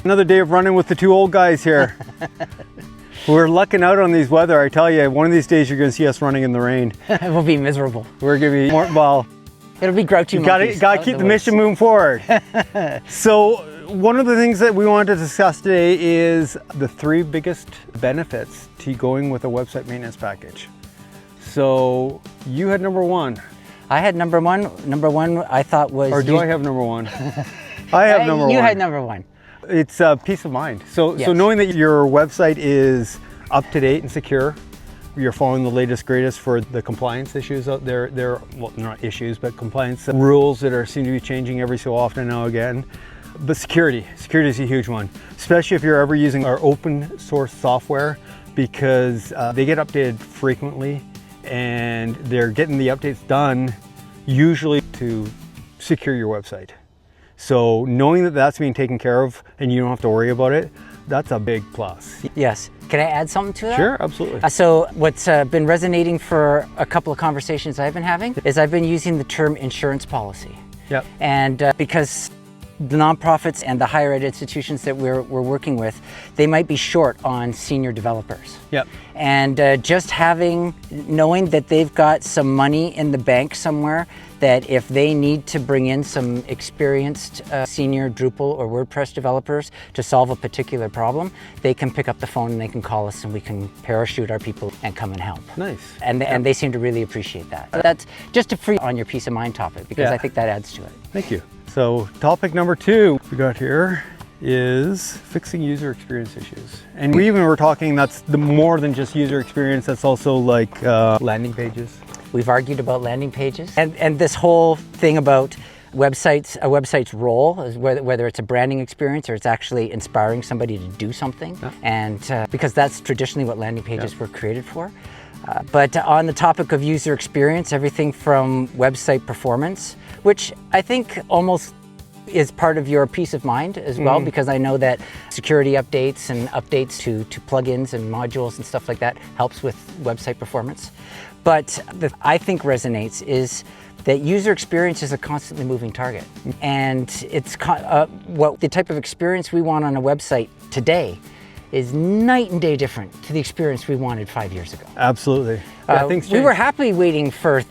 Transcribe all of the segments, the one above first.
Another day of running with the two old guys here. We're lucking out on these weather. I tell you, one of these days you're going to see us running in the rain. It will be miserable. We're going to be more, well, it'll be grouchy monkeys. Got to keep the mission moving forward. So one of the things that we wanted to discuss today is the 3 biggest benefits to going with a website maintenance package. So you had number 1. I had number one. Number 1 I thought was... Or do I have number 1? I have number 1. You had number 1. It's peace of mind. So Yes. so knowing that your website is up to date and secure, you're following the latest greatest for the compliance issues out there. Well, not issues, but compliance rules that seem to be changing every so often and now again. But security is a huge one, especially if you're ever using our open source software, because they get updated frequently and they're getting the updates done usually to secure your website. So knowing that that's being taken care of and you don't have to worry about it, that's a big plus. Yes. Can I add something to that? Sure, absolutely. So what's been resonating for a couple of conversations I've been having is I've been using the term insurance policy. Yep. And because the nonprofits and the higher ed institutions that we're working with, they might be short on senior developers. Yep. And just knowing that they've got some money in the bank somewhere, that if they need to bring in some experienced senior Drupal or WordPress developers to solve a particular problem, they can pick up the phone and they can call us and we can parachute our people and come and help. Nice. And they seem to really appreciate that. That's just to free on your peace of mind topic, because I think that adds to it. Thank you. So topic number 2 we got here is fixing user experience issues. And we even were talking, that's the more than just user experience, that's also like landing pages. We've argued about landing pages and this whole thing about a website's role, is whether it's a branding experience or it's actually inspiring somebody to do something. Yeah. And because that's traditionally what landing pages were created for. But on the topic of user experience, everything from website performance, which I think almost is part of your peace of mind as well, because I know that security updates and updates to plugins and modules and stuff like that helps with website performance. But I think resonates is that user experience is a constantly moving target. And it's what the type of experience we want on a website today is night and day different to the experience we wanted 5 years ago. Absolutely. Yeah, things we were change. happy waiting for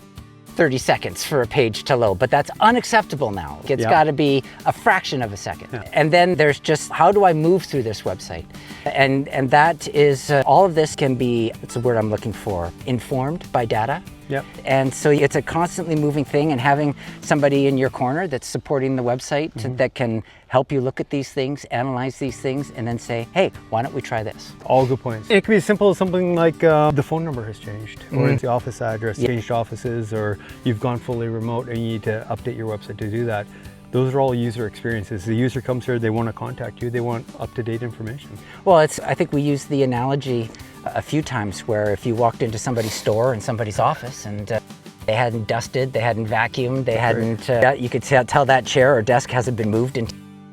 30 seconds for a page to load, but that's unacceptable now. It's got to be a fraction of a second. Yeah. And then there's just, how do I move through this website? And that is, all of this can be, it's the word I'm looking for, informed by data. Yep. And so it's a constantly moving thing, and having somebody in your corner that's supporting the website that can help you look at these things, analyze these things, and then say, hey, why don't we try this? All good points. It can be as simple as something like the phone number has changed, or it's the office address, changed offices, or you've gone fully remote and you need to update your website to do that. Those are all user experiences. The user comes here, they want to contact you, they want up-to-date information. Well, I think we use the analogy a few times where if you walked into somebody's store and somebody's office and they hadn't dusted, they hadn't vacuumed, they hadn't, you could tell that chair or desk hasn't been moved in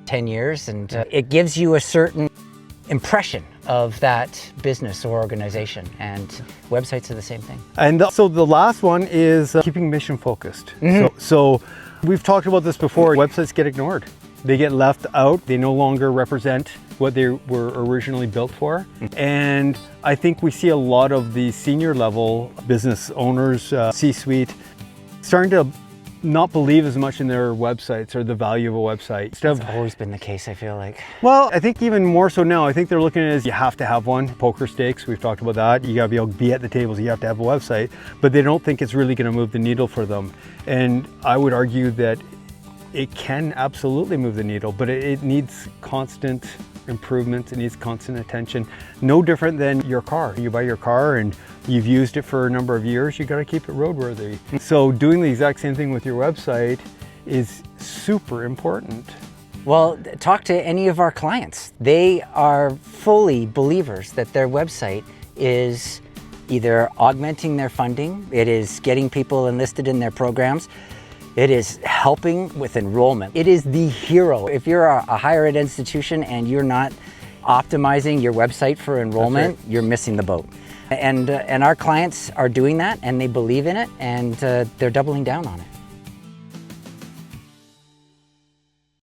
10 years, and it gives you a certain impression of that business or organization, and websites are the same thing. And so the last one is keeping mission focused. So we've talked about this before, websites get ignored. They get left out, they no longer represent what they were originally built for. And I think we see a lot of the senior level business owners, C-suite, starting to not believe as much in their websites or the value of a website. That's always been the case, I feel like. Well, I think even more so now, I think they're looking at it as you have to have one. Poker stakes, we've talked about that. You gotta be able to be at the tables, you have to have a website, but they don't think it's really gonna move the needle for them. And I would argue that it can absolutely move the needle, but it needs constant improvement, it needs constant attention. No different than your car. You buy your car and you've used it for a number of years, you gotta keep it roadworthy. So doing the exact same thing with your website is super important. Well, talk to any of our clients. They are fully believers that their website is either augmenting their funding, it is getting people enlisted in their programs, it is helping with enrollment. It is the hero. If you're a higher ed institution and you're not optimizing your website for enrollment, you're missing the boat. And our clients are doing that, and they believe in it, and they're doubling down on it.